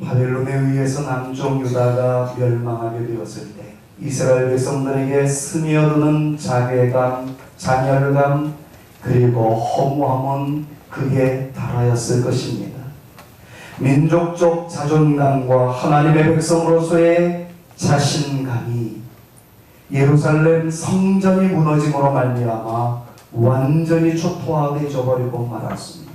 바벨론에 의해서 남쪽 유다가 멸망하게 되었을 때 이스라엘 백성들에게 스며드는 자괴감, 잔열감, 그리고 허무함은 극에 달하였을 것입니다. 민족적 자존감과 하나님의 백성으로서의 자신감이 예루살렘 성전이 무너짐으로 말미암아 완전히 초토화되어 버리고 말았습니다.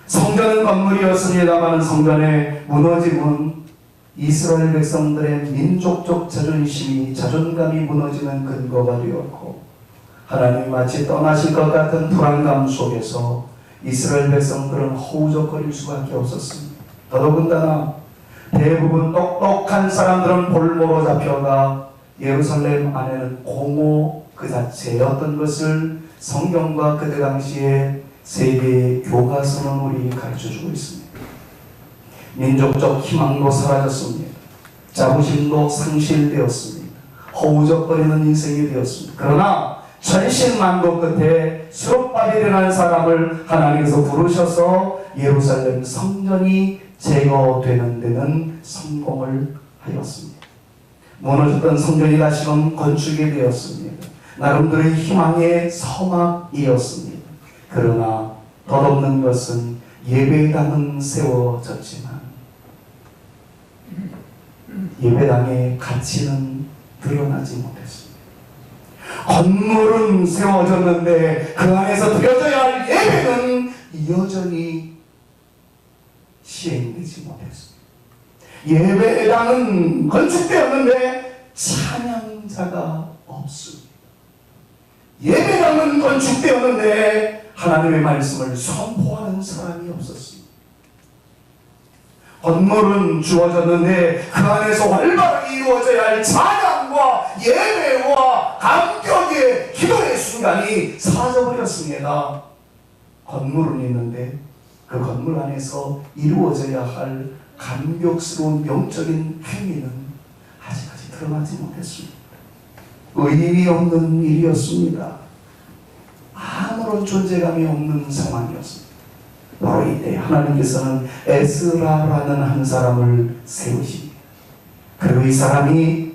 성전은 건물이었습니다만 성전의 무너짐은 이스라엘 백성들의 민족적 자존심이, 자존감이 무너지는 근거가 되었고, 하나님이 마치 떠나실 것 같은 불안감 속에서 이스라엘 백성들은 허우적거릴 수밖에 없었습니다. 더더군다나 대부분 똑똑한 사람들은 볼모로 잡혀가 예루살렘 안에는 공허 그 자체였던 것을 성경과 그때 당시에 세계의 교과서는 우리에게 가르쳐주고 있습니다. 민족적 희망도 사라졌습니다. 자부심도 상실되었습니다. 허우적거리는 인생이 되었습니다. 그러나 천신만고 끝에 수룹바벨이라는 사람을 하나님께서 부르셔서 예루살렘 성전이 제거되는 데는 성공을 하였습니다. 무너졌던 성전이 다시금 건축이 되었습니다. 나름대로의 희망의 서막이었습니다. 그러나 덧없는 것은 예배당은 세워졌지만 예배당의 가치는 드러나지 못했습니다. 건물은 세워졌는데 그 안에서 드려져야 할 예배는 여전히 시행되지 못했습니다. 예배당은 건축되었는데 찬양자가 없습니다. 예배당은 건축되었는데 하나님의 말씀을 선포하는 사람이 없었습니다. 건물은 주어졌는데 그 안에서 활발하게 이루어져야 할 찬양과 예배와 감격의 기도의 순간이 사라져버렸습니다. 건물은 있는데 그 건물 안에서 이루어져야 할 감격스러운 영적인 행위는 아직까지 드러나지 못했습니다. 의미 없는 일이었습니다. 아무런 존재감이 없는 상황이었습니다. 바로 이때 하나님께서는 에스라라는 한 사람을 세우십니다. 그리고 이 사람이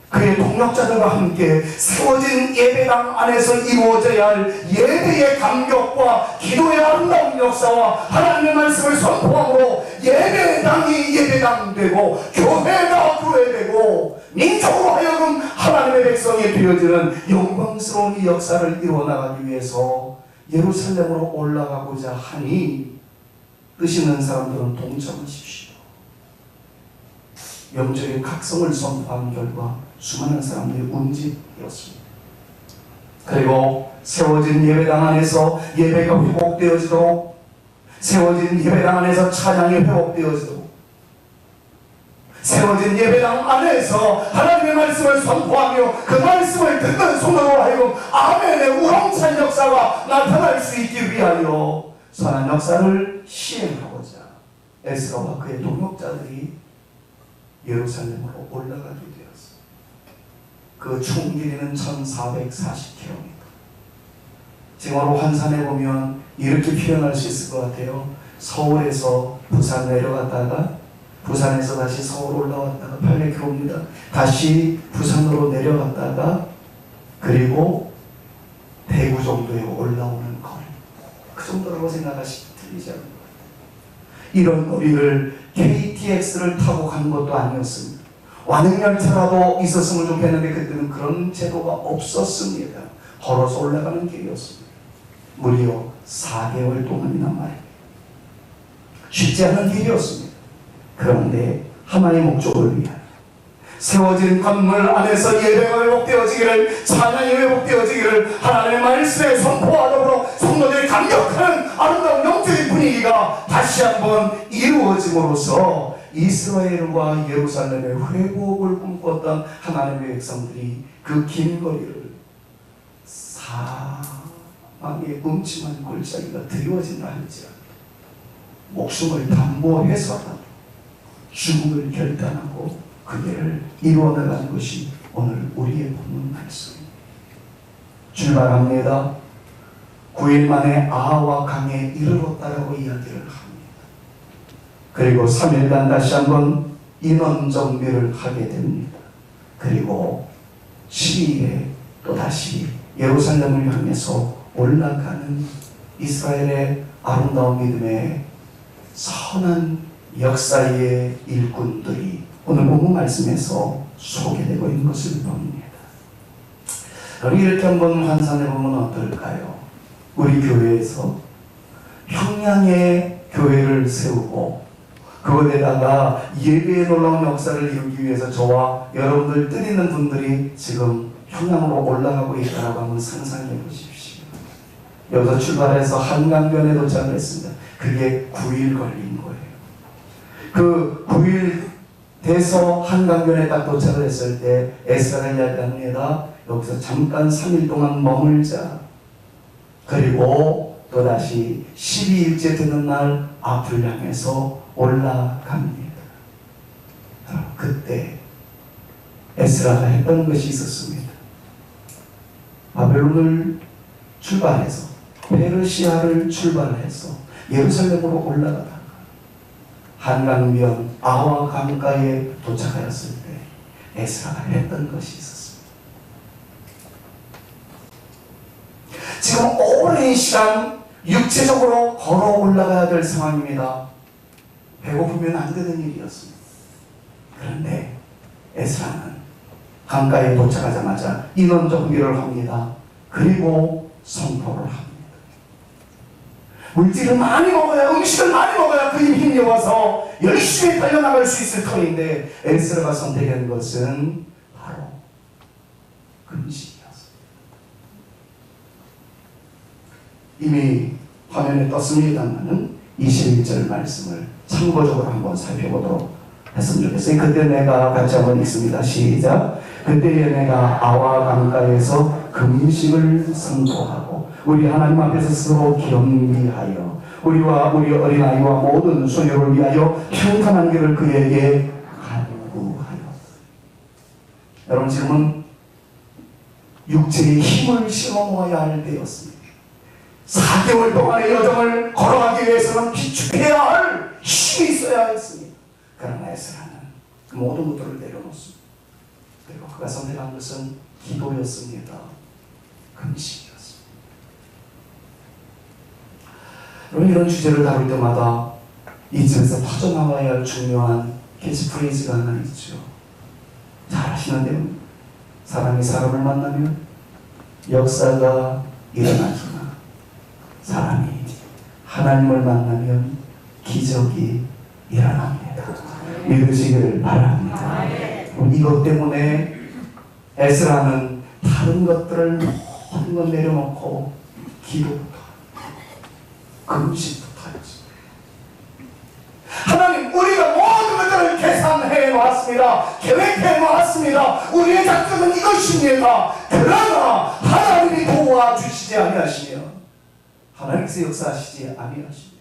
그의 동력자들과 함께 세워진 예배당 안에서 이루어져야 할 예배의 감격과 기도의 아름다운 역사와 하나님의 말씀을 선포함으로 예배당이 예배당되고 교회가 교회되고 민족으로 하여금 하나님의 백성이 되어지는 영광스러운 이 역사를 이루어나가기 위해서 예루살렘으로 올라가고자 하니 뜻 있는 사람들은 동참하십시오. 영적인 각성을 선포한 결과 수많은 사람들이 움직였습니다. 그리고 세워진 예배당 안에서 예배가 회복되어지도록, 세워진 예배당 안에서 찬양이 회복되어지도록, 세워진 예배당 안에서 하나님의 말씀을 선포하며 그 말씀을 듣는 손으로 하여금 아멘의 우렁찬 역사가 나타날 수 있기 위하여 선한 역사를 시행하고자 에스라와 그의 동역자들이 예루살렘으로 올라가게 되었습니다. 그 총 길이는 1440km. 지금으로 환산해보면 이렇게 표현할 수 있을 것 같아요. 서울에서 부산 내려갔다가 부산에서 다시 서울 올라왔다가 800km입니다. 다시 부산으로 내려갔다가 그리고 대구 정도에 올라오는 거리. 그 정도라고 생각하시면 틀리지 않는 거예요. 이런 거리를 KTX를 타고 간 것도 아니었습니다. 완행열차라도 있었으면 좋겠는데 그때는 그런 제도가 없었습니다. 걸어서 올라가는 길이었습니다. 무려 4개월 동안이나 말입니다. 쉽지 않은 길이었습니다. 그런데 하나의 목적을 위하여 세워진 건물 안에서 예배가 회복되어지기를, 찬양이 회복되어지기를 하나님의 말씀에 선포하더러 성도들이 감격하는 아름다운 영적인 분위기가 다시 한번 이루어짐으로써 이스라엘과 예루살렘의 회복을 꿈꿨던 하나님의 백성들이 그 긴 거리를 사망의 음침한 골짜기가 드리워진다 할지라도 목숨을 담보해서라도 죽음을 결단하고 그 길을 이루어나가는 것이 오늘 우리의 본문 말씀입니다. 출발합니다. 9일 만에 아하와 강에 이르렀다라고 이야기를 합니다. 그리고 3일간 다시 한번 인원 정비를 하게 됩니다. 그리고 12일에 또다시 예루살렘을 향해서 올라가는 이스라엘의 아름다운 믿음의 선한 역사의 일꾼들이 오늘 본문 말씀에서 소개되고 있는 것을 봅니다. 우리 이렇게 한번 환산해보면 어떨까요? 우리 교회에서 평양의 교회를 세우고 그것에다가 예배의 놀라운 역사를 이루기 위해서 저와 여러분들 뜻 있는 분들이 지금 평양으로 올라가고 있다고 한번 상상해 보십시오. 여기서 출발해서 한강변에 도착을 했습니다. 그게 9일 걸린 거예요. 그 9일 돼서 한강변에 딱 도착을 했을 때 에스라가 이야기합니다. 여기서 잠깐 3일 동안 머물자. 그리고 또다시 12일째 되는 날 앞을 향해서 올라갑니다. 그때 에스라가 했던 것이 있었습니다. 바벨론을 출발해서 페르시아를 출발해서 예루살렘으로 올라가다가 한강변 아와 강가에 도착하였을 때 에스라가 했던 것이 있었습니다. 지금 오랜 시간 육체적으로 걸어 올라가야 될 상황입니다. 배고프면 안 되는 일이었습니다. 그런데 에스라는 강가에 도착하자마자 인원 정비를 합니다. 그리고 선포를 합니다. 물질을 많이 먹어야, 음식을 많이 먹어야 그 힘이 와서 열심히 달려나갈 수 있을 터인데 에스라가 선택한 것은 바로 금식이었습니다. 이미 화면에 떴습니다만은 21절 말씀을 참고적으로 한번 살펴보도록 했으면 좋겠어요. 그때 내가 같이 한번 읽습니다. 시작. 그때에 내가 아와 강가에서 금식을 선포하고 우리 하나님 앞에서 서로 겸비하여 우리와 우리 어린아이와 모든 소녀를 위하여 평탄한 길을 그에게 간구하여. 여러분 지금은 육체의 힘을 심어 모아야 할 때였습니다. 4개월 동안의 여정을 걸어가기 위해서는 비축해야 할 힘이 있어야 했습니다. 그러나 에스라는 그 모든 것들을 내려놓습니다. 그리고 그가 선택한 것은 기도였습니다. 금식이었습니다. 여러분 이런 주제를 다룰 때마다 이 집에서 터져나와야 할 중요한 캐치프레이즈가 하나 있죠. 잘 아시는데요. 사람이 사람을 만나면 역사가 일어나지만 사람이 하나님을 만나면 기적이 일어납니다. 믿으시기를 바랍니다. 이것 때문에 에스라는 다른 것들을 모든 것 내려놓고 기도부터 금식부터 했습니다. 하나님 우리가 모든 것들을 계산해 놓았습니다. 계획해 놓았습니다. 우리의 작전은 이것입니다. 그러나 하나님이 도와주시지 아니하시면 하나님께서 역사하시지 아니하시면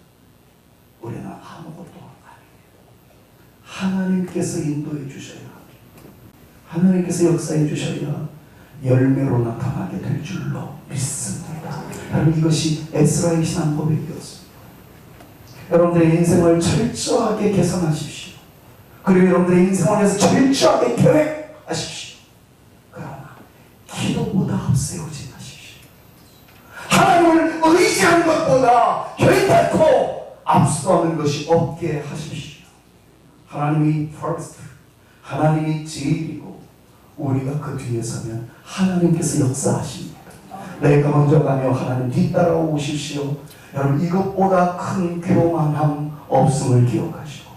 우리는 아무것도 아닙니다. 하나님께서 인도해 주셔야 하나님께서 역사해 주셔야 열매로 나타나게 될 줄로 믿습니다. 여러분 이것이 에스라의 신앙 고백이었습니다. 여러분들의 인생을 철저하게 개선하십시오. 그리고 여러분들의 인생을 위해서 철저하게 계획하십시오. 그러나 기도보다 앞세우지 마십시오. 하나님을 의지하는 것보다 결단코 앞서가는 것이 없게 하십시오. 하나님이 first, 하나님이 제일이고 우리가 그 뒤에 서면 하나님께서 역사하십니다. 내가 먼저 가며 하나님 뒤따라오십시오. 여러분 이것보다 큰 교만함 없음을 기억하시고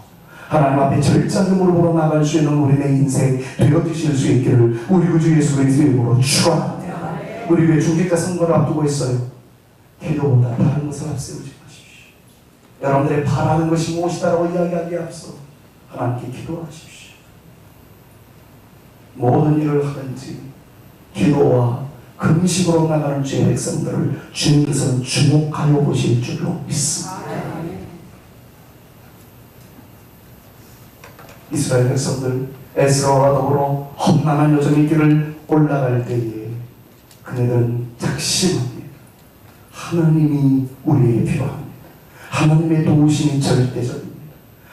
하나님 앞에 절장의 무릎으로 나갈 수 있는 우리의 인생 되어주실 수 있기를 우리 구주 예수 그리스도의 이름으로 축원합니다. 우리 왜 중직자 선거를 앞두고 있어요? 기도보다 다른 것을 앞세우지 마십시오. 여러분들의 바라는 것이 무엇이다라고 이야기하기에 앞서 하나님께 기도하십시오. 모든 일을 하든지 기도와 금식으로 나가는 주의 백성들을 주님께서는 주목하여 보실 줄로 믿습니다. 이스라엘 백성들 에스라와 더불어 험난한 여정의 길을 올라갈 때에 그네들은 작심합니다. 하나님이 우리에게 필요합니다. 하나님의 도우심이 절대적입니다.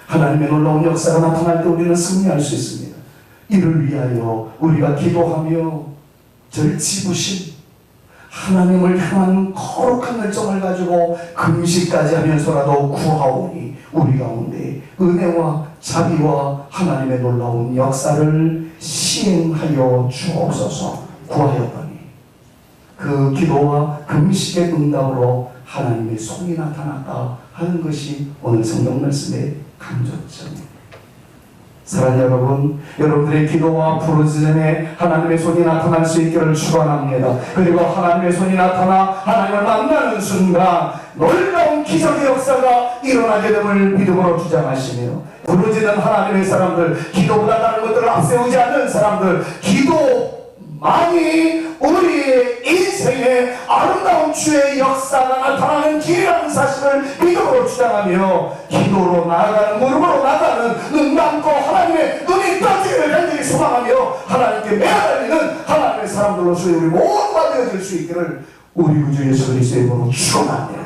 하나님의 놀라운 역사가 나타날 때 우리는 승리할 수 있습니다. 이를 위하여 우리가 기도하며 절치부심 하나님을 향한 거룩한 열정을 가지고 금식까지 하면서라도 구하오니 우리 가운데 은혜와 자비와 하나님의 놀라운 역사를 시행하여 주옵소서. 구하였더니 그 기도와 금식의 응답으로 하나님의 손이 나타났다 하는 것이 오늘 성경 말씀의 강조점입니다. 사랑하는 여러분, 여러분들의 기도와 부르짖음에 하나님의 손이 나타날 수 있기를 축원합니다. 그리고 하나님의 손이 나타나 하나님을 만나는 순간 놀라운 기적의 역사가 일어나게 됨을 믿음으로 주장하시며, 부르짖는 하나님의 사람들, 기도보다 다른 것들을 앞세우지 않는 사람들, 기도만이 우리의 인생에 아름다운 주의 역사가 나타나는 길이라는 사실을 믿음으로 주장하며, 기도로 나아가는, 무릎으로 나아가는 눈 감고 하나님의 눈이 떠지기를 간절히 소망하며 하나님께 매달리는 하나님의 사람들로서의 우리 모두가 되어질 수 있기를 우리 구주 예수 그리스도의 이름으로 축원합니다.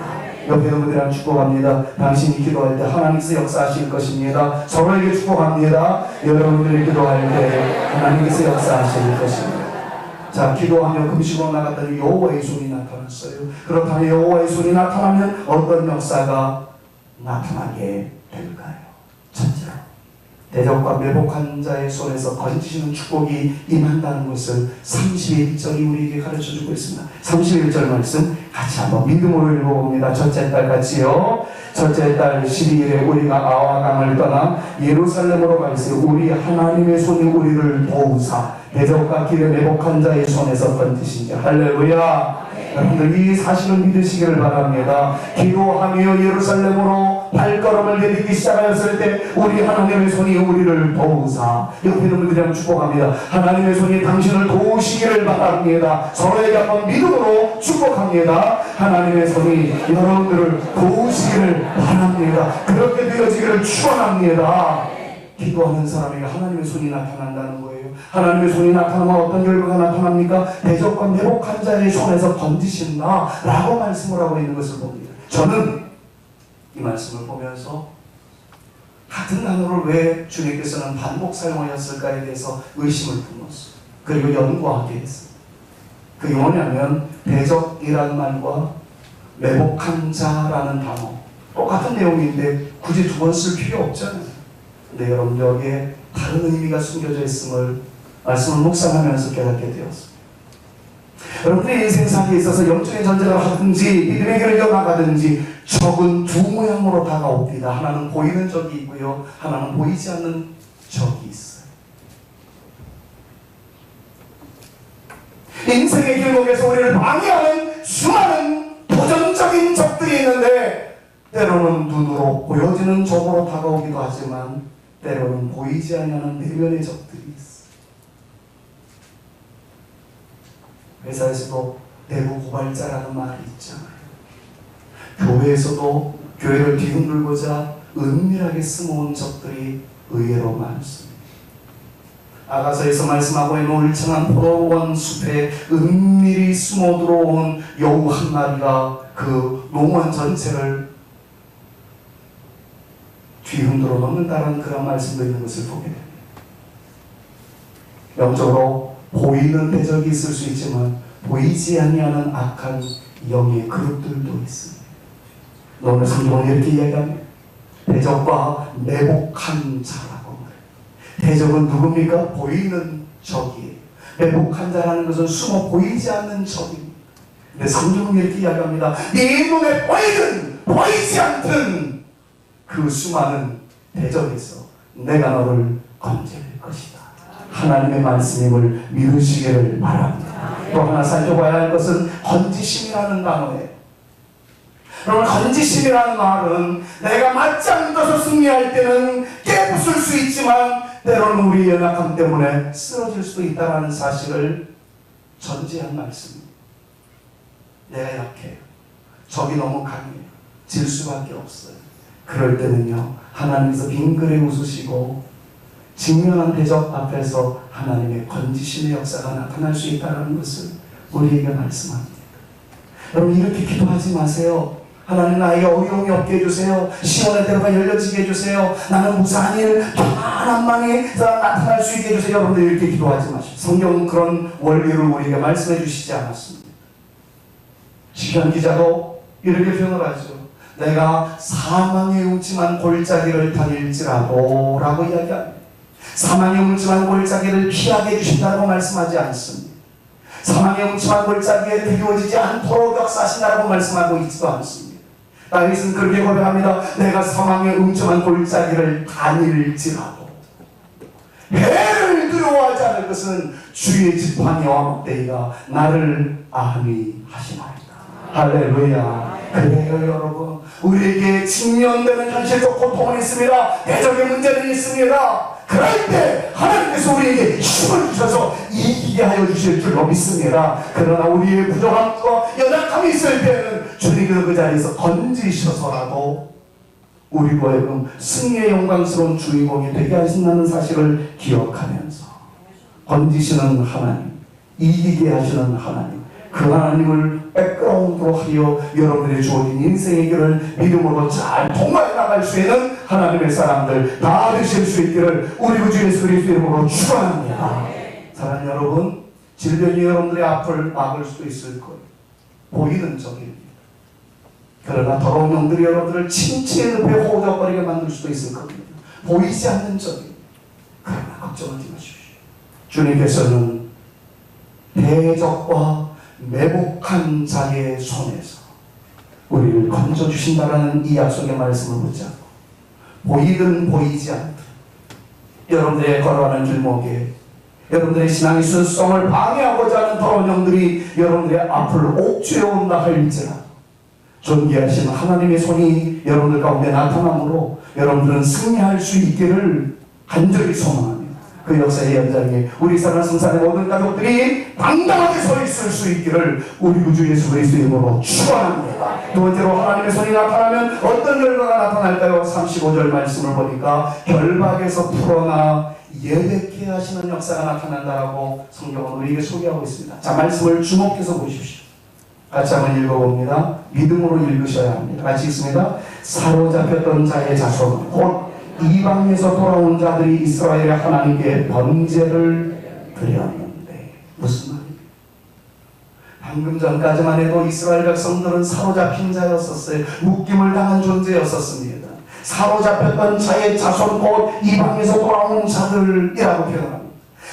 옆에 여러분들이랑 축복합니다. 당신이 기도할 때 하나님께서 역사하실 것입니다. 서로에게 축복합니다. 여러분들이 기도할 때 하나님께서 역사하실 것입니다. 자, 기도하며 금식으로 나갔더니 여호와의 손이 나타났어요. 그렇다면 여호와의 손이 나타나면 어떤 역사가 나타나게 될까요? 첫째로 대적과 매복한 자의 손에서 건지시는 축복이 임한다는 것을 31절이 우리에게 가르쳐주고 있습니다. 31절 말씀 같이 한번 믿음으로 읽어봅니다. 첫째 달 같이요. 첫째 달 12일에 우리가 아와 강을 떠나 예루살렘으로 갈새 우리 하나님의 손이 우리를 도우사 대적과 길에 매복한 자의 손에서 건지시니. 할렐루야. 여러분들 이 사실을 믿으시기를 바랍니다. 기도하며 예루살렘으로 발걸음을 내딛기 시작하였을 때 우리 하나님의 손이 우리를 도우사. 옆에 있는 분들이랑 축복합니다. 하나님의 손이 당신을 도우시기를 바랍니다. 서로에게 한번 믿음으로 축복합니다. 하나님의 손이 여러분들을 도우시기를 바랍니다. 그렇게 되어지기를 축원합니다. 기도하는 사람에게 하나님의 손이 나타난다는 거예요. 하나님의 손이 나타나면 어떤 결과가 나타납니까? 대적과 매복한 자의 손에서 건지신다 라고 말씀을 하고 있는 것을 봅니다. 저는 이 말씀을 보면서 같은 단어를 왜 주님께서는 반복 사용하였을까에 대해서 의심을 품었어요. 그리고 연구하게 했습니다. 그게 뭐냐면 대적이라는 말과 매복한 자라는 단어 똑같은 내용인데 굳이 두 번 쓸 필요 없잖아요. 근데 여러분 여기에 다른 의미가 숨겨져 있음을 말씀을 묵상하면서 깨닫게 되었습니다. 여러분들의 인생사기에 있어서 영적인 전쟁을 하든지 믿음의 길을 이어나가든지 적은 두 모양으로 다가옵니다. 하나는 보이는 적이 있고요, 하나는 보이지 않는 적이 있어요. 인생의 길목에서 우리를 방해하는 수많은 도전적인 적들이 있는데 때로는 눈으로 보여지는 적으로 다가오기도 하지만 때로는 보이지 않는 내면의 적들이 있어요. 회사에서도 내부 고발자라는 말이 있잖아요. 교회에서도 교회를 뒤흔들고자 은밀하게 숨어온 적들이 의외로 많습니다. 아가서에서 말씀하고 있는 울창한 포로원 숲에 은밀히 숨어 들어온 여우 한 마리가 그 농원 전체를 뒤흔들어 놓는다는 그런 말씀도 있는 것을 보게 됩니다. 영적으로 보이는 대적이 있을 수 있지만 보이지 아니하는 악한 영의 그룹들도 있습니다. 오늘 성경은 이렇게 이야기합니다. 대적과 매복한 자라고 말해요. 대적은 누굽니까? 보이는 적이에요. 매복한 자라는 것은 숨어 보이지 않는 적입니다. 근데 성경은 이렇게 이야기합니다. 네 눈에 보이든 보이지 않든 그 수많은 대적에서 내가 너를 건질 것이다. 하나님의 말씀임을 믿으시기를 바랍니다. 또 하나 살펴봐야 할 것은 건지심이라는 단어예요. 그러면 건지심이라는 말은 내가 맞짱 떠서 승리할 때는 깨부술 수 있지만 때로는 우리의 연약함 때문에 쓰러질 수도 있다는 사실을 전제한 말씀입니다. 내가 약해요. 적이 너무 강해요. 질 수밖에 없어요. 그럴 때는요, 하나님께서 빙그레 웃으시고 직면한 대적 앞에서 하나님의 건지심의 역사가 나타날 수 있다는 것을 우리에게 말씀합니다. 여러분 이렇게 기도하지 마세요. 하나님 나에게 어려움이 없게 해주세요. 시온의 대로가 열려지게 해주세요. 나는 무사한 일 편안한 망에 나타날 수 있게 해주세요. 여러분들 이렇게 기도하지 마십시오. 성경은 그런 원리를 우리에게 말씀해 주시지 않았습니다. 시편 기자도 이렇게 표현을 하죠. 내가 사망의 음침한 골짜기를 다닐지라도 라고 이야기합니다. 사망의 음침한 골짜기를 피하게 해주신다고 말씀하지 않습니다. 사망의 음침한 골짜기에 드리워지지 않도록 역사하신다고 말씀하고 있지도 않습니다. 다윗은 그렇게 고백합니다. 내가 사망의 음침한 골짜기를 다닐지라도 해를 두려워하지 않을 것은 주의 지팡이와 막대기가 나를 안위하시나이다. 할렐루야. 그래요 여러분, 우리에게 직면되는 현실적 고통은 있습니다. 대적의 문제는 있습니다. 그럴 때 하나님께서 우리에게 힘을 주셔서 이기게 하여 주실 줄로 믿습니다. 그러나 우리의 부족함과 연약함이 있을 때는 주님께서 그 자리에서 건지셔서라도 우리로 하여금 승리의 영광스러운 주인공이 되게 하신다는 사실을 기억하면서 건지시는 하나님, 이기게 하시는 하나님, 그 하나님을 백그라운드로 하여 여러분들의 주어진 인생의 길을 믿음으로 잘 통과해 나갈 수 있는 하나님의 사람들 다 되실 수 있기를 우리 구주 예수 그리스도 이름으로 축원합니다. 사랑하는 여러분, 질병이 여러분들의 앞을 막을 수도 있을 거예요. 보이는 적입니다. 그러나 더러운 영들이 여러분들을 침체의 늪에 호적거리게 만들 수도 있을 겁니다. 보이지 않는 적입니다. 그러나 걱정하지 마십시오. 주님께서는 대적과 매복한 자의 손에서 우리를 건져주신다라는 이 약속의 말씀을 붙잡고 보이든 보이지 않든 여러분들의 걸어가는 길목에 여러분들의 신앙의 순수성을 방해하고자 하는 더러운 영들이 여러분들의 앞을 옥죄어 온다 할지라도 존귀하신 하나님의 손이 여러분들 가운데 나타남으로 여러분들은 승리할 수 있기를 간절히 소망합니다. 그 역사의 현장에 우리 사랑하는 성산의 모든 가족들이 당당하게 서 있을 수 있기를 우리 구주 예수 그리스도의 이름으로 축원합니다. 두 번째로 하나님의 손이 나타나면 어떤 결과가 나타날까요? 35절 말씀을 보니까 결박에서 풀어나 예배케 하시는 역사가 나타난다라고 성경은 우리에게 소개하고 있습니다. 자, 말씀을 주목해서 보십시오. 같이 한번 읽어봅니다. 믿음으로 읽으셔야 합니다. 같이 읽습니다. 사로잡혔던 자의 자손 곧 이방에서 돌아온 자들이 이스라엘 하나님께 번제를 드렸는데 무슨 말이에요? 방금 전까지만 해도 이스라엘 백성들은 사로잡힌 자였었어요. 묶임을 당한 존재였었습니다. 사로잡혔던 자의 자손 곧 이방에서 돌아온 자들이라고 표현합니다.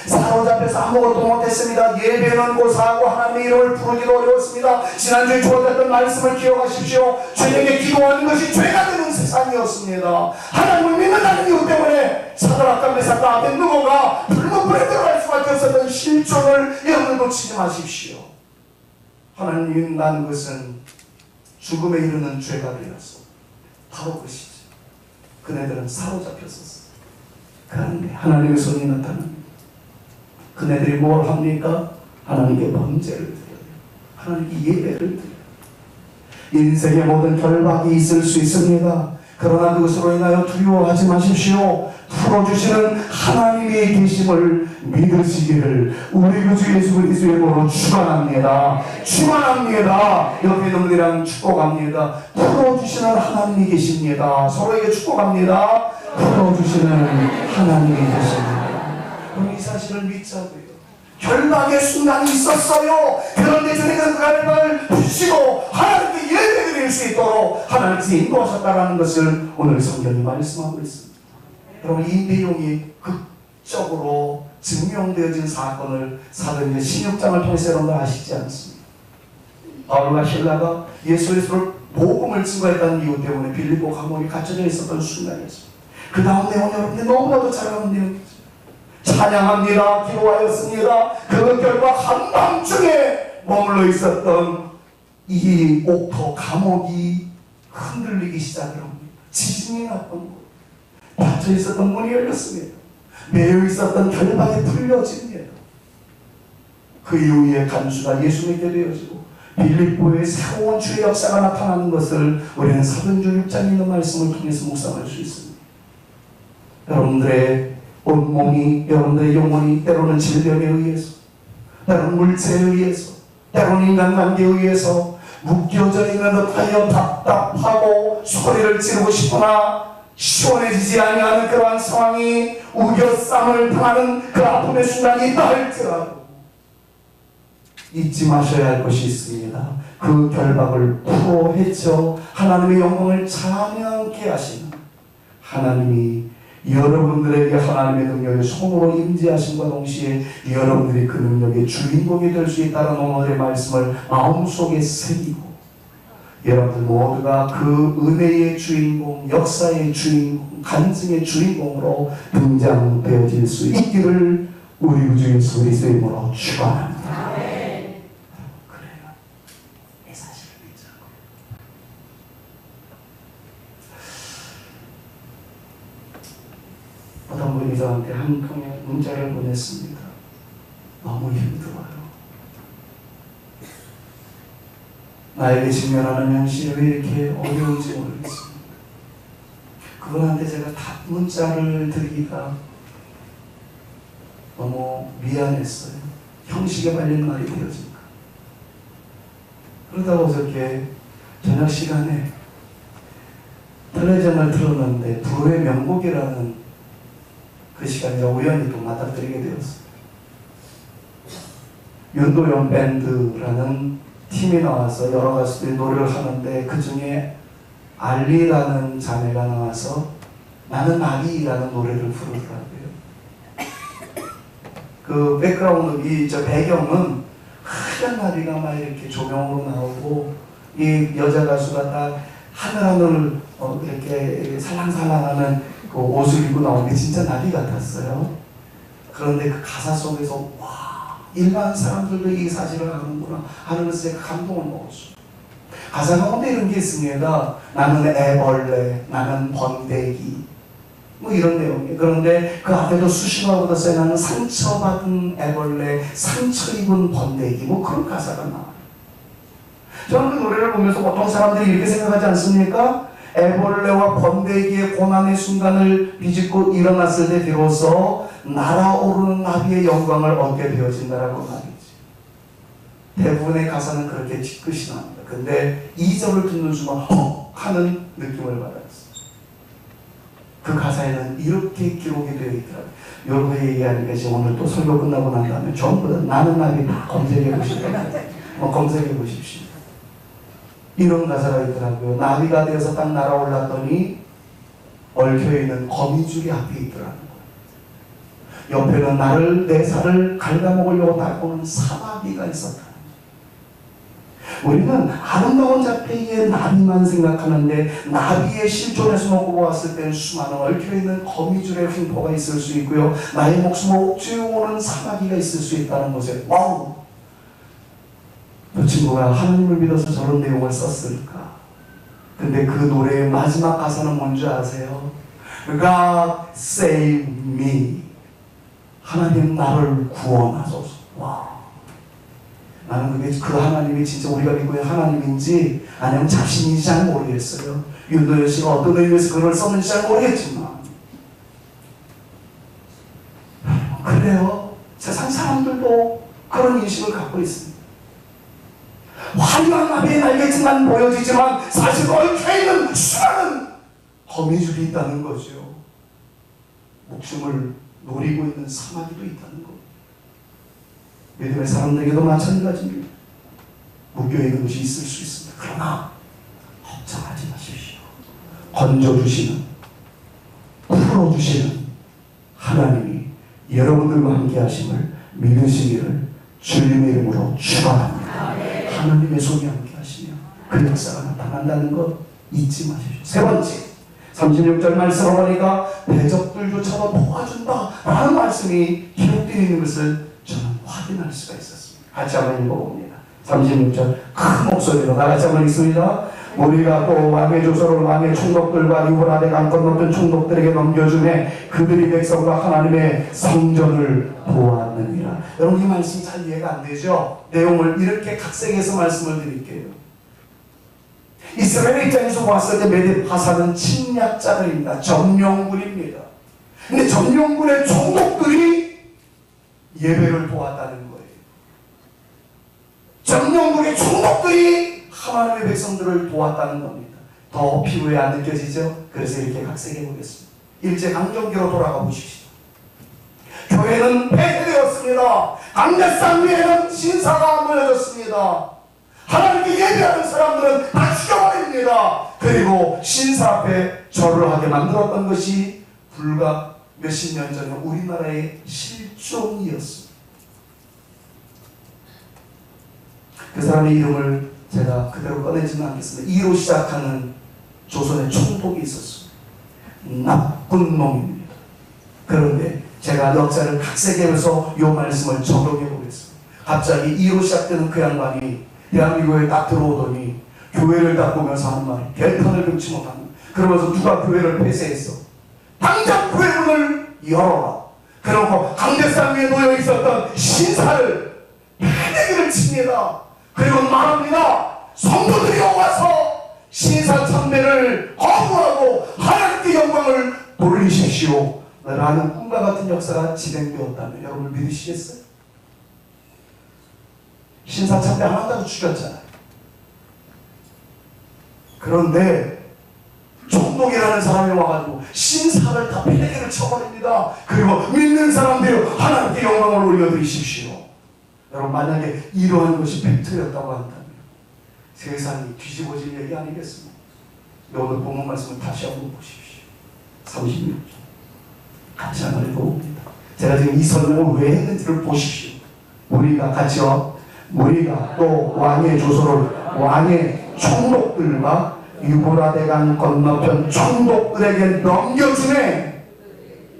사로잡혀서 아무것도 못했습니다. 예배는 고사하고 하나님의 이름을 부르기도 어려웠습니다. 지난주에 주어졌던 말씀을 기억하십시오. 주님에게 기도하는 것이 죄가 되는 세상이었습니다. 하나님을 믿는다는 이유 때문에 사드락과 메삭과 아벤느고가 불문불에 들어갈 수밖에 없었던 실존을 여러분 놓치지 마십시오. 하나님을 믿는다는 것은 죽음에 이르는 죄가 되었어. 바로 그것이죠. 그네들은 사로잡혔었어. 그런데 하나님의 손이 나타납니다. 그네들이 뭘 합니까? 하나님께 번제를 드려요. 하나님께 예배를 드려요. 인생의 모든 결박이 있을 수 있습니다. 그러나 그것으로 인하여 두려워하지 마십시오. 풀어주시는 하나님의 계심을 믿으시기를 우리 구주 예수 그리스도의 이름으로 축원합니다. 축원합니다. 옆에 있는 분들이랑 축복합니다. 풀어주시는 하나님이 계십니다. 서로에게 축복합니다. 풀어주시는 하나님이 계십니다. 이 사실을 믿자고요. 결박의 순간이 있었어요. 그런데 주님은 그 결박을 부시고 하나님께 예배드릴 수 있도록 하나님께서 인도하셨다는 것을 오늘 성경이 말씀하고 있습니다. 여러분, 이 내용이 극적으로 증명되어진 사건을 사도행전 16장을 통해서 여러분들 아시지 않습니까? 바울과 실라가 예수 그리스도를 복음을 증거했다는 이유 때문에 빌립보 감옥에 갇혀져 있었던 순간이었습니다. 그 다음 내용 여러분들 너무나도 잘 아는 내용이죠. 찬양합니다. 기도하였습니다. 그 결과 한밤중에 머물러 있었던 이 옥토 감옥이 흔들리기 시작을 합니다. 지진이 났던 것, 닫혀 있었던 문이 열렸습니다. 매여 있었던 결박이 풀려집니다. 그 이후에 간수가 예수 믿게 되어지고 빌립보의 새로운 주의 역사가 나타나는 것을 우리는 사도행전 6장에 있는 말씀을 통해서 묵상할 수 있습니다. 여러분들의 온몸이, 여러분들의 영혼이 때로는 질병에 의해서, 때로는 물체에 의해서, 때로는 인간관계에 의해서 묶여져 있는 듯하여 답답하고 소리를 지르고 싶으나 시원해지지 아니하는 그러한 상황이 우겨쌈을 당하는 그 아픔의 순간이 있다 할지라도 잊지 마셔야 할 것이 있습니다. 그 결박을 풀어 헤쳐 하나님의 영광을 찬양케 하시는 하나님이 여러분들에게 하나님의 능력을 손으로 임재하심과 동시에 여러분들이 그 능력의 주인공이 될 수 있다는 오늘의 말씀을 마음속에 새기고 여러분들 모두가 그 은혜의 주인공, 역사의 주인공, 간증의 주인공으로 등장되어질 수 있기를 우리 주 예수 그리스도의 이름으로 축원합니다. 그래요. 내 사실을 믿자고. 어떤 분이 저한테 한 통의 문자를 보냈습니다. 너무 힘들어요. 나에게 직면하는 현실이 왜 이렇게 어려운지 모르겠습니다. 그분한테 제가 답 문자를 드리기가 너무 미안했어요. 형식에 발린 말이 되어진가. 그러다가 어저께 저녁 시간에 텔레비전을 틀었는데 불후의 명곡이라는 그 시간에 우연히 또 맞닥뜨리게 되었어요. 윤도현 밴드라는 팀이 나와서 여러 가수들이 노래를 하는데 그 중에 알리라는 자매가 나와서 나는 나비라는 노래를 부르더라고요. 그 백그라운드, 저 배경은 하얀 나비가 막 이렇게 조명으로 나오고 이 여자 가수가 딱 하늘하늘 이렇게 살랑살랑하는 그 옷을 입고 나오는 게 진짜 나비 같았어요. 그런데 그 가사 속에서 와, 일반 사람들도 이 사실을 아는구나 하는 것에 감동을 먹었어요. 가사 가운데 이런 게 있습니다. 나는 애벌레, 나는 번데기, 뭐 이런 내용이에요. 그런데 그 앞에도 수식어가 써요. 나는 상처받은 애벌레, 상처 입은 번데기, 뭐 그런 가사가 나와요. 저는 그 노래를 보면서 보통 사람들이 이렇게 생각하지 않습니까? 애벌레와 번데기의 고난의 순간을 비집고 일어났을 때 비로소 날아오르는 나비의 영광을 얻게 되어진다라고 말이지. 대부분의 가사는 그렇게 뒤끝이 납니다. 근데 2절을 듣는 순간 헉 하는 느낌을 받았어요. 그 가사에는 이렇게 기록이 되어 있더라고요. 여러분 얘기하니까 지금 오늘 또 설교 끝나고 난 다음에 전부 다 나는 나비 다 검색해 보시라고 검색해 보십시오. 이런 가사가 있더라고요. 나비가 되어서 딱 날아올랐더니 얽혀있는 거미줄이 앞에 있더라고요. 옆에는 나를, 내 살을 갉아먹으려고 달고는 사마귀가 있었다. 우리는 아름다운 자폐의 나비만 생각하는데 나비의 실존에서 놓고 보았을 때는 수많은 얽혀있는 거미줄의 흉포가 있을 수 있고요. 나의 목숨을 옥죄어오는 사마귀가 있을 수 있다는 것에 와우! 그 친구가 하나님을 믿어서 저런 내용을 썼을까? 근데 그 노래의 마지막 가사는 뭔지 아세요? God save me. 하나님 나를 구원하소서. 와. 나는 그게 그 하나님이 진짜 우리가 믿고 있는 하나님인지 아니면 자신인지 잘 모르겠어요. 윤도현 씨가 어떤 의미에서 그걸 썼는지 잘 모르겠지만 그래요. 세상 사람들도 그런 인식을 갖고 있습니다. 화려한 나비의 날개짓만 보여지지만 사실 얽혀있는 수많은 거미줄이 있다는 거죠. 목숨을 노리고 있는 사마귀도 있다는 것. 믿음의 사람들에게도 마찬가지입니다. 묶여있는 것이 있을 수 있습니다. 그러나 걱정하지 마십시오. 건져주시는, 풀어주시는 하나님이 여러분들과 함께 하심을 믿으시기를 주님의 이름으로 축원합니다. 하나님의 손이 함께 하시며 그 역사가 나타난다는 것 잊지 마십시오. 세 번째, 36절 말씀을 보니까 대적들조차도 도와준다 라는 말씀이 기록되어 있는 것을 저는 확인할 수가 있었습니다. 같이 한번 읽어봅니다. 36절 큰 목소리로 나같이 한번 읽습니다. 우리가 또 왕의 조서를 왕의 총독들과 유브라데 강 건너편 총독들에게 넘겨주매 그들이 백성과 하나님의 성전을 보았느니라. 여러분 이 말씀 잘 이해가 안 되죠? 내용을 이렇게 각색해서 말씀을 드릴게요. 이스라엘 입장에서 봤을 때 메디 하사는 침략자들입니다. 점령군입니다. 근데 점령군의 총독들이 예배를 보았다는 거예요. 점령군의 총독들이 하나님 백성들을 도왔다는 겁니다. 더 피부에 안 느껴지죠? 그래서 이렇게 각색해 보겠습니다. 일제강점기로 돌아가 보십시오. 교회는 폐쇄되었습니다. 강대상 위에는 신사가 모여졌습니다. 하나님께 예배하는 사람들은 다 죽여버립니다. 그리고 신사 앞에 절을 하게 만들었던 것이 불과 몇십 년 전에 우리나라의 실종이었습니다. 그 사람의 이름을 제가 그대로 꺼내지는 않겠습니다. 이로 시작하는 조선의 총독이 있었습니다. 나쁜 놈입니다. 그런데 제가 역사를 각색해서 이 말씀을 적용해 보겠습니다. 갑자기 이로 시작되는 그 양반이 대한민국에 딱 들어오더니 교회를 딱 보면서 하는 말이 개판을 금치 못합니다. 그러면서 누가 교회를 폐쇄했어? 당장 교회 문을 열어라. 그러고 강대상 위에 놓여 있었던 신사를 패대기를 칩니다. 그리고 말합니다. 성도들이 와서 신사 참배를 거부하고 하나님께 영광을 돌리십시오 라는 꿈과 같은 역사가 진행되었다면 여러분 믿으시겠어요? 신사 참배 안 한다고 죽였잖아요. 그런데 총독이라는 사람이 와가지고 신사를 다 패대기를 쳐버립니다. 그리고 믿는 사람들이 하나님께 영광을 올려드리십시오. 여러분 만약에 이러한 것이 팩트였다고 한다면 세상이 뒤집어질 얘기 아니겠습니까? 오늘 본문 말씀을 다시 한번 보십시오. 36절 같이 한번 읽어봅니다. 제가 지금 이 설명을 왜 했는지를 보십시오. 우리가 같이요. 우리가 또 왕의 조서를 왕의 총독들과 유브라데강 건너편 총독들에게 넘겨주네.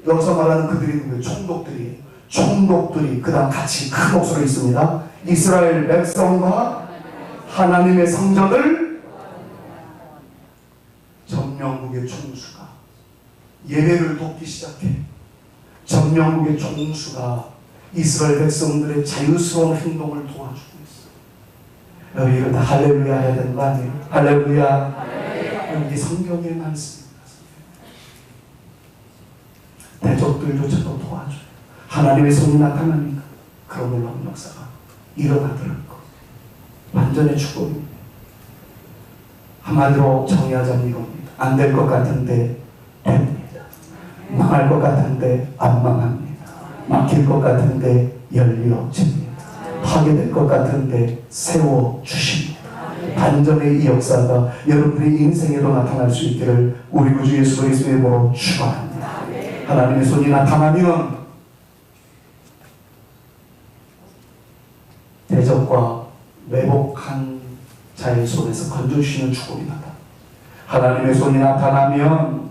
여기서 말하는 그들이 누구예요? 총독들이 그 다음 같이 큰 목소리 있습니다. 이스라엘 백성과 하나님의 성전을 전명국의 총수가 예배를 돕기 시작해. 전명국의 총수가 이스라엘 백성들의 자유스러운 행동을 도와주고 있어. 여러분 이거 다 할렐루야 해야 되는 거 아니에요? 할렐루야. 이게 성경의 말씀입니다. 대적들조차도 도와줘요. 하나님의 손이 나타나니까 그런 놀라운 역사가 일어나더라고. 완전의 축복입니다. 한마디로 정의하자면 이겁니다. 안 될 것 같은데 됩니다. 망할 것 같은데 안 망합니다. 막힐 것 같은데 열려집니다. 파괴될 것 같은데 세워주십니다. 반전의 이 역사가 여러분의 인생에도 나타날 수 있기를 우리 구주 예수 그리스도의 이름으로 축원합니다. 하나님의 손이 나타나면 대적과 매복한 자의 손에서 건져주시는 축복이 나타납니다. 하나님의 손이 나타나면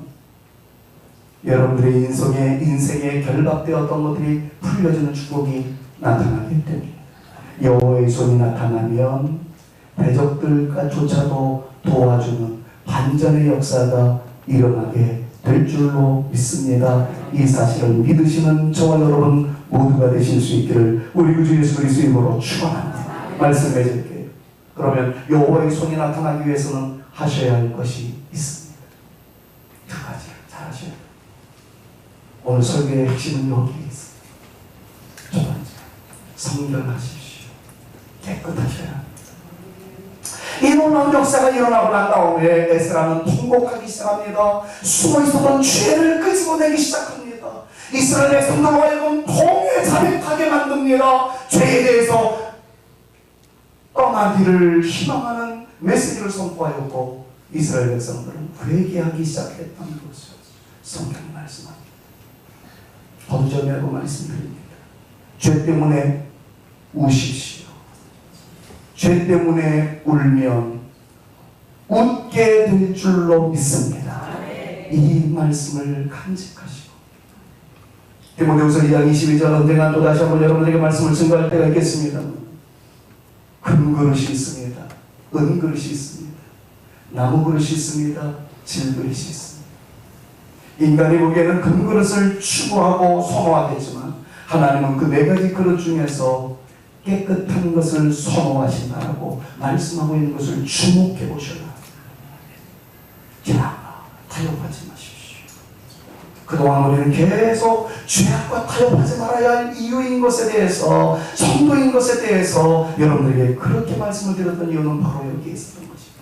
여러분들의 인생에 결박되었던 것들이 풀려지는 축복이 나타나기 때문에 여호와의 손이 나타나면 대적들조차도 도와주는 반전의 역사가 일어나게 될 줄로 믿습니다. 이 사실을 믿으시는 저와 여러분 모두가 되실 수 있기를 우리 구주 예수 그리스도의 이름으로 축원합니다. 말씀해 드릴게요. 그러면 여호와의 손이 나타나기 위해서는 하셔야 할 것이 있습니다. 두 가지 잘 하셔야 돼요. 오늘 설교의 핵심은 여기에 있습니다. 첫 번째, 성결하십시오. 깨끗하셔야 합니다. 이 놀라운 역사가 일어나고 난 다음에 에스라는 통곡하기 시작합니다. 숨어있었던 죄를 끄집어내기 시작합니다. 이스라엘 백성들로 하여금 통에 자백하게 만듭니다. 죄에 대해서 떠나기를 희망하는 메시지를 선포하였고 이스라엘 백성들은 회개하기 시작했다는 것을 성경이 말씀합니다. 거두절미하고 말씀드립니다. 죄 때문에 우십시오. 죄 때문에 울면 웃게 될 줄로 믿습니다. 이 말씀을 간직하시고 디모데후서 2장 22절 언젠가 또 다시 한번 여러분에게 말씀을 증거할 때가 있겠습니다. 금그릇이 있습니다. 은그릇이 있습니다. 나무그릇이 있습니다. 질그릇이 있습니다. 인간이 보기에는 금그릇을 추구하고 선호하겠지만 하나님은 그 네 가지 그릇 중에서 깨끗한 것을 선호하신다라고 말씀하고 있는 것을 주목해 보셔야 합니다. 죄악과 타협하지 마십시오. 그동안 우리는 계속 죄악과 타협하지 말아야 할 이유인 것에 대해서, 성도인 것에 대해서 여러분들에게 그렇게 말씀을 드렸던 이유는 바로 여기에 있었던 것입니다.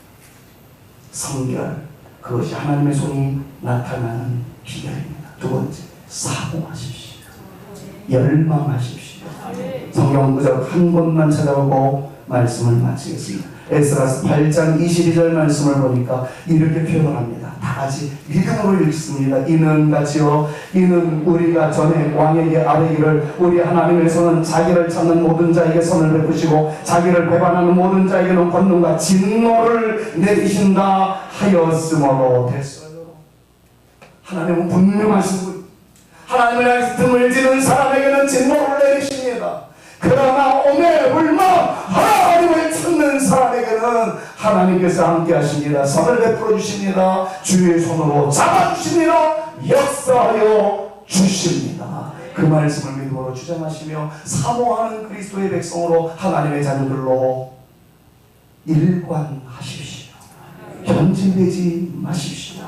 성결, 그것이 하나님의 손이 나타나는 비결입니다. 두 번째, 사모하십시오. 열망하십시오. 성경 구절 한 권만 찾아보고 말씀을 마치겠습니다. 에스라서 8장 22절 말씀을 보니까 이렇게 표현합니다. 다 같이 믿음으로 읽습니다. 이는 같이요, 이는 우리가 전에 왕에게 아뢰기를 우리 하나님의 손은 자기를 찾는 모든 자에게 선을 베푸시고 자기를 배반하는 모든 자에게는 권능과 진노를 내리신다 하였으므로 됐어요. 하나님은 분명하신 분, 하나님을 향해서 등을 지는 사람에게는 진노를 내리십니다. 그러나 오매불망 하나님을 찾는 사람에게는 하나님께서 함께 하십니다. 선을 베풀어 주십니다. 주의 손으로 잡아주십니다. 역사하여 주십니다. 그 말씀을 믿음으로 주장하시며 사모하는 그리스도의 백성으로 하나님의 자녀들로 일관하십시오. 변질되지 마십시오.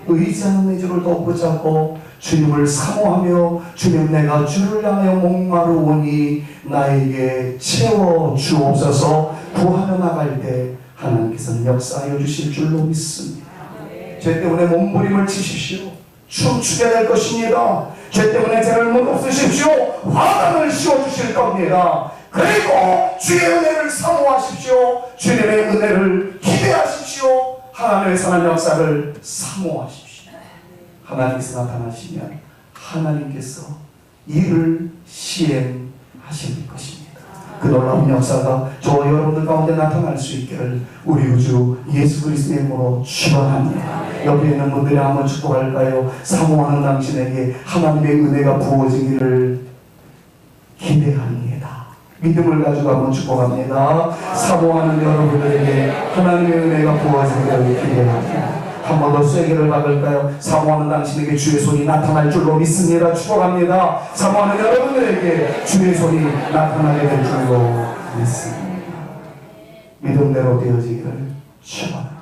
의지하는 의지를 더 붙잡고 주님을 사모하며 주님, 내가 주를 향하여 목마르오니 나에게 채워 주옵소서 구하며 나갈 때 하나님께서는 역사하여 주실 줄로 믿습니다. 죄 때문에 몸부림을 치십시오. 춤추게 될 것입니다. 죄 때문에 죄를 못 없으십시오. 화관을 씌워주실 겁니다. 그리고 주의 은혜를 사모하십시오. 주님의 은혜를 기대하십시오. 하나님의 선한 역사를 사모하십시오. 하나님께서 나타나시면 하나님께서 일을 시행하실 것입니다. 그 놀라운 역사가 저와 여러분들 가운데 나타날 수 있기를 우리 우주 예수 그리스도의 이름으로 축원합니다. 옆에 있는 분들이 한번 축복할까요? 사모하는 당신에게 하나님의 은혜가 부어지기를 기대합니다. 믿음을 가지고 한번 축복합니다. 사모하는 여러분들에게 하나님의 은혜가 부어지기를 기대합니다. 한 번 더 쐐기를 박을까요? 사모하는 당신에게 주의 손이 나타날 줄로 믿습니다. 축복합니다. 사모하는 여러분들에게 주의 손이 나타나게 될 줄로 믿습니다. 믿음대로 되어지기를 축원합니다.